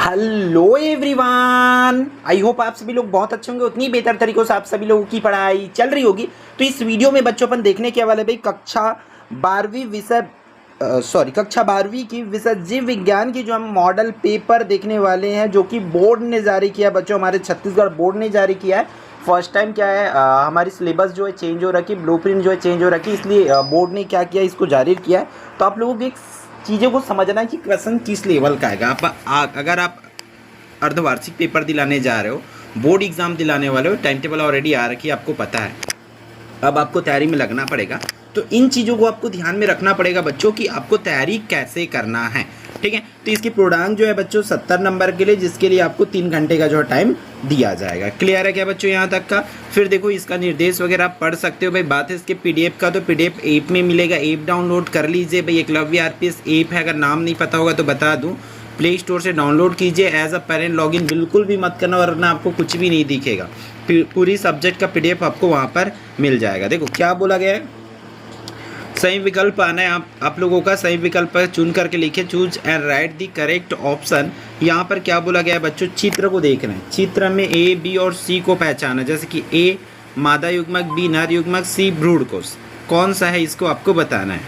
Hello everyone, I hope आप सभी लोग बहुत अच्छे होंगे। उतनी बेहतर तरीकों से आप सभी लोगों की पढ़ाई चल रही होगी। तो इस वीडियो में बच्चों अपन देखने के वाले भाई कक्षा 12वीं की विषय जीव विज्ञान की जो हम मॉडल पेपर देखने वाले हैं, जो कि बोर्ड ने जारी किया। बच्चों हमारे छत्तीसगढ़ बोर्ड ने जारी किया है। फर्स्ट टाइम क्या है, हमारी सिलेबस जो है चेंज हो रखी, ब्लूप्रिंट जो है चेंज हो रखी, इसलिए बोर्ड ने क्या किया, इसको जारी किया है। तो आप लोगों की चीज़ों को समझना है कि क्वेश्चन किस लेवल का आएगा। अगर आप अर्धवार्षिक पेपर दिलाने जा रहे हो, बोर्ड एग्जाम दिलाने वाले हो, टाइम टेबल ऑलरेडी आ रखी है, आपको पता है। अब आपको तैयारी में लगना पड़ेगा। तो इन चीज़ों को आपको ध्यान में रखना पड़ेगा बच्चों कि आपको तैयारी कैसे करना है, ठीक है। तो इसकी पूर्णांक जो है बच्चों 70 नंबर के लिए, जिसके लिए आपको 3 घंटे का जो है टाइम दिया जाएगा। क्लियर है क्या बच्चों यहाँ तक का? फिर देखो इसका निर्देश वगैरह आप पढ़ सकते हो भाई। बात है इसके पीडीएफ का, तो पीडीएफ ऐप में मिलेगा, ऐप डाउनलोड कर लीजिए भाई। एकलव्य आरपीएस ऐप है, अगर नाम नहीं पता होगा तो बता दूँ, प्ले स्टोर से डाउनलोड कीजिए। एज अ पेरेंट लॉगिन बिल्कुल भी मत करना, वरना आपको कुछ भी नहीं दिखेगा। पूरी सब्जेक्ट का पीडीएफ आपको वहाँ पर मिल जाएगा। देखो क्या बोला गया है, सही विकल्प आना है आप लोगों का। सही विकल्प चुन करके लिखे, choose and right the correct option. यहाँ पर क्या बोला गया है बच्चों, चित्र को देखना है। चित्र में ए, बी और सी को पहचाना, जैसे कि ए मादा युग्मक, बी नर युग्मक, सी भ्रूण कोश। कौन सा है इसको आपको बताना है,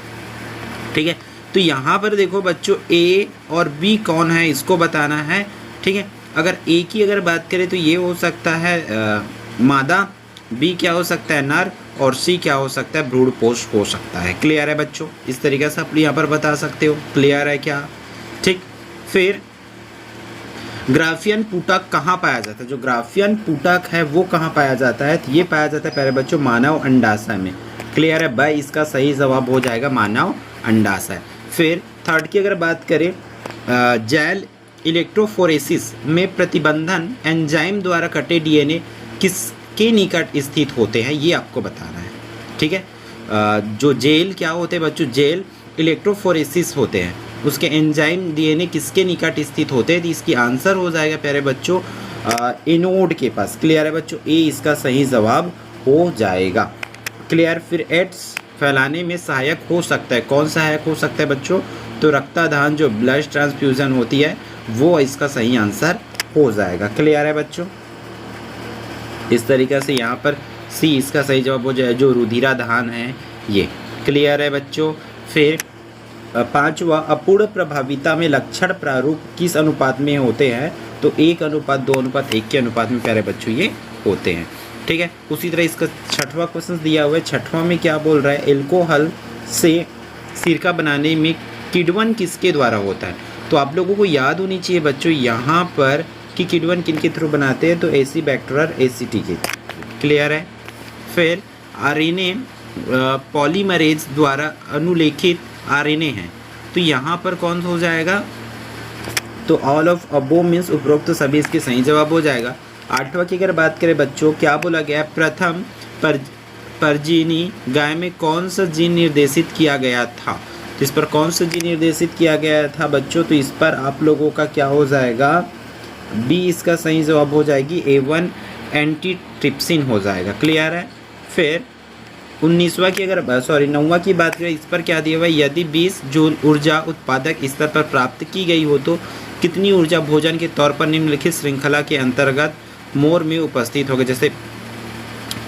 ठीक है। तो यहाँ पर देखो बच्चों, ए और बी कौन है इसको बताना है, ठीक है। अगर ए की अगर बात करें तो ये हो सकता है मादा, बी क्या हो सकता है नर, और सी क्या हो सकता है भ्रूणपोष हो सकता है। क्लियर है बच्चों? इस तरीके से आप यहाँ पर बता सकते हो। क्लियर है क्या? ठीक। फिर ग्राफियन पुटक कहाँ पाया जाता है? जो ग्राफियन पुटक है वो कहाँ पाया जाता है? तो ये पाया जाता है प्यारे बच्चों मानव अंडाशय में। क्लियर है भाई? इसका सही जवाब हो जाएगा मानव अंडाशय। फिर थर्ड की अगर बात करें, जैल इलेक्ट्रोफोरेसिस में प्रतिबंधन एंजाइम द्वारा कटे डीएनए किसके निकट स्थित होते हैं, ये आपको बताना है, ठीक है। जो जेल क्या होते हैं बच्चों, जेल इलेक्ट्रोफोरेसिस होते हैं, उसके एंजाइम डीएनए किसके निकट स्थित होते हैं? तो इसकी आंसर हो जाएगा प्यारे बच्चों एनोड के पास। क्लियर है बच्चों? ए इसका सही जवाब हो जाएगा। क्लियर। फिर एड्स फैलाने में सहायक हो सकता है, कौन सहायक हो सकता है बच्चों? तो रक्तदान, जो ब्लड ट्रांसफ्यूजन होती है, वो इसका सही आंसर हो जाएगा। क्लियर है बच्चों? इस तरीके से यहाँ पर सी इसका सही जवाब हो जाए, जो रुधिराधान है ये। क्लियर है बच्चों? फिर पांचवा, अपूर्ण प्रभाविता में लक्षण प्रारूप किस अनुपात में होते हैं? तो 1:2:1 के अनुपात में प्यारे बच्चों ये होते हैं, ठीक है। उसी तरह इसका छठवां क्वेश्चन दिया हुआ है। छठवां में क्या बोल रहा है, एल्कोहल से सिरका बनाने में किण्वन किसके द्वारा होता है? तो आप लोगों को याद होनी चाहिए बच्चों यहाँ पर कि किण्वन किन के थ्रू बनाते हैं, तो एसिबैक्टेरियल एसिटी के। क्लियर है। फिर आरएनए पॉलीमरेज द्वारा अनुलेखित आरएनए है, तो यहाँ पर कौन सा हो जाएगा? तो ऑल ऑफ अबो मीन्स उपरोक्त सभी इसके सही जवाब हो जाएगा। आठवां की अगर बात करें बच्चों, क्या बोला गया, प्रथम परजीनी गाय में कौन सा जीन निर्देशित किया गया था? तो इस पर कौन सा जीन निर्देशित किया गया था बच्चों? तो इस पर आप लोगों का क्या हो जाएगा, बी इसका सही जवाब हो जाएगी, A1 एंटीट्रिप्सिन हो जाएगा। क्लियर है। फिर 9वां की बात करें, इस पर क्या दिया हुआ है, यदि 20 जूल ऊर्जा उत्पादक स्तर पर प्राप्त की गई हो तो कितनी ऊर्जा भोजन के तौर पर निम्नलिखित श्रृंखला के अंतर्गत मोर में उपस्थित होगा? जैसे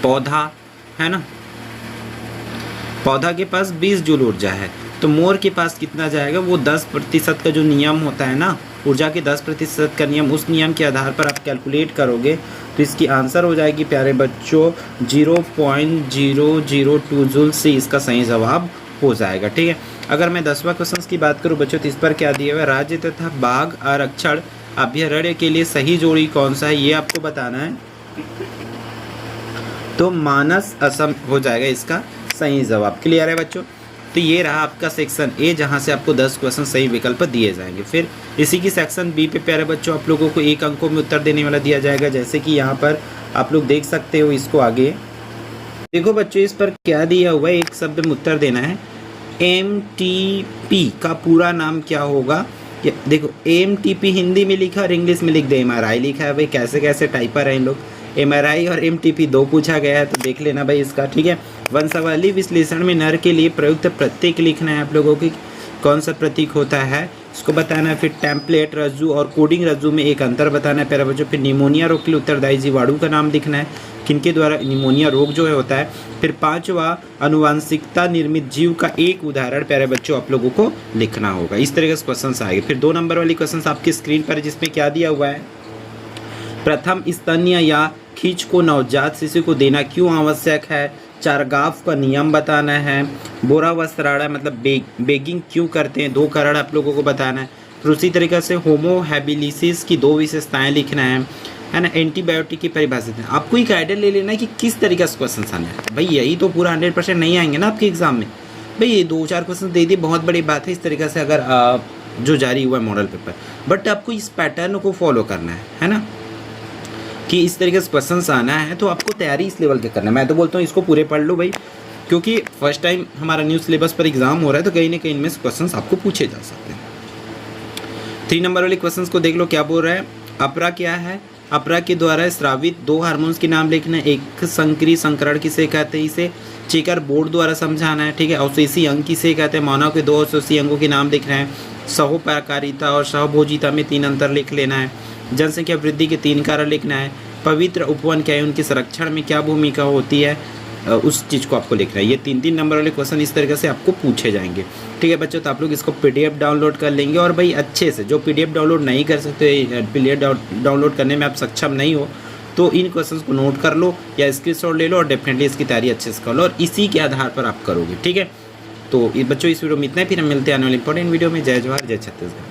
पौधा है ना, पौधा के पास 20 जूल ऊर्जा है, तो मोर के पास कितना जाएगा? वो 10% का जो नियम होता है ना, ऊर्जा के 10% का नियम, उस नियम के आधार पर आप कैलकुलेट करोगे तो इसकी आंसर हो जाएगी प्यारे बच्चों 0.002 जूल। से इसका सही जवाब हो जाएगा, ठीक है। अगर मैं 10वां क्वेश्चन की बात करूं बच्चों, तो इस पर क्या दिया हुआ है, राज्य तथा बाघ आरक्षण अभ्यारण्य के लिए सही जोड़ी कौन सा है, ये आपको बताना है। तो मानस असम हो जाएगा इसका सही जवाब। क्लियर है बच्चों? तो ये रहा आपका सेक्शन ए, जहाँ से आपको 10 क्वेश्चन सही विकल्प दिए जाएंगे। फिर इसी की सेक्शन बी पे प्यारे बच्चों आप लोगों को 1 अंकों में उत्तर देने वाला दिया जाएगा, जैसे कि यहाँ पर आप लोग देख सकते हो। इसको आगे देखो बच्चों, इस पर क्या दिया हुआ है, एक शब्द में उत्तर देना है। MTP का पूरा नाम क्या होगा? देखो MTP हिंदी में लिखा और इंग्लिश में लिख दे MRI लिखा है भाई। कैसे कैसे टाइपर हैं इन लोग। MRI और MTP 2 पूछा गया है, तो देख लेना भाई इसका, ठीक है। वंशावली विश्लेषण में नर के लिए प्रयुक्त प्रतीक लिखना है आप लोगों की। कौन सा प्रतीक होता है? इसको बताना है। फिर टेम्पलेट रज्जु और कोडिंग रज्जु में एक अंतर बताना है प्यारे बच्चों। फिर निमोनिया रोग के लिए उत्तरदायी जीवाणु का नाम लिखना है, किनके द्वारा निमोनिया रोग जो है होता है। फिर 5वां आनुवांशिकता निर्मित जीव का एक उदाहरण प्यारे बच्चों आप लोगों को लिखना होगा। इस तरह के क्वेश्चन आएंगे। फिर 2 नंबर वाली क्वेश्चन आपकी स्क्रीन पर है, जिसमें क्या दिया हुआ है, प्रथम स्तन्य या खींच को नवजात शिशु को देना क्यों आवश्यक है, चारगाव का नियम बताना है, बोरा वस्त्राड़ा मतलब बेगिंग क्यों करते हैं, 2 कारण आप लोगों को बताना है। फिर उसी तरीके से होमो हैबिलिसिस की 2 विशेषताएं लिखना है ना। एंटीबायोटिक की परिभाषित है। आपको एक आइडिया ले लेना है कि किस तरीके से क्वेश्चन आने हैं। भाई यही तो पूरा 100% नहीं आएंगे ना आपके एग्जाम में। भाई ये 2-4 क्वेश्चन दे दिए, बहुत बड़ी बात है। इस तरीके से अगर जो जारी हुआ है मॉडल पेपर, बट आपको इस पैटर्न को फॉलो करना है ना, कि इस तरीके से क्वेश्चंस आना है तो आपको तैयारी इस लेवल के करना है। मैं तो बोलता हूँ इसको पूरे पढ़ लो भाई, क्योंकि फर्स्ट टाइम हमारा न्यू सिलेबस पर एग्जाम हो रहा है, तो कहीं ना कहीं इनमें क्वेश्चंस आपको पूछे जा सकते हैं। 3 नंबर वाले क्वेश्चंस को देख लो, क्या बोल रहा है। अपरा क्या है, अपरा के द्वारा स्रावित 2 हार्मोन्स के नाम लिखना है। एक संक्री संकरण किसे कहते हैं, इसे चेकर बोर्ड द्वारा समझाना है। ठीक है, अवशेषी अंग किसे कहते हैं, मानव के 2 अवशेषी अंगों के नाम लिख रहे हैं। सहोपकारिता और सहभोजिता में 3 अंतर लिख लेना है। जनसंख्या वृद्धि के 3 कारण लिखना है। पवित्र उपवन क्या है, उनके संरक्षण में क्या भूमिका होती है, उस चीज़ को आपको लिखना है। ये 3-3 नंबर वाले क्वेश्चन इस तरीके से आपको पूछे जाएंगे। ठीक है बच्चों, तो आप लोग इसको PDF डाउनलोड कर लेंगे। और भाई अच्छे से, जो PDF डाउनलोड नहीं कर सकते, PDF डाउनलोड करने में आप सक्षम नहीं हो, तो इन क्वेश्चंस को नोट कर लो या स्क्रीनशॉट ले लो और डेफिनेटली इसकी तैयारी अच्छे से कर लो, और इसी के आधार पर आप करोगे। ठीक है, तो बच्चों इस वीडियो में इतना ही, फिर हम मिलते हैं आने वाले इंपॉर्टेंट वीडियो में। जय जवाहर, जय छत्तीसगढ़।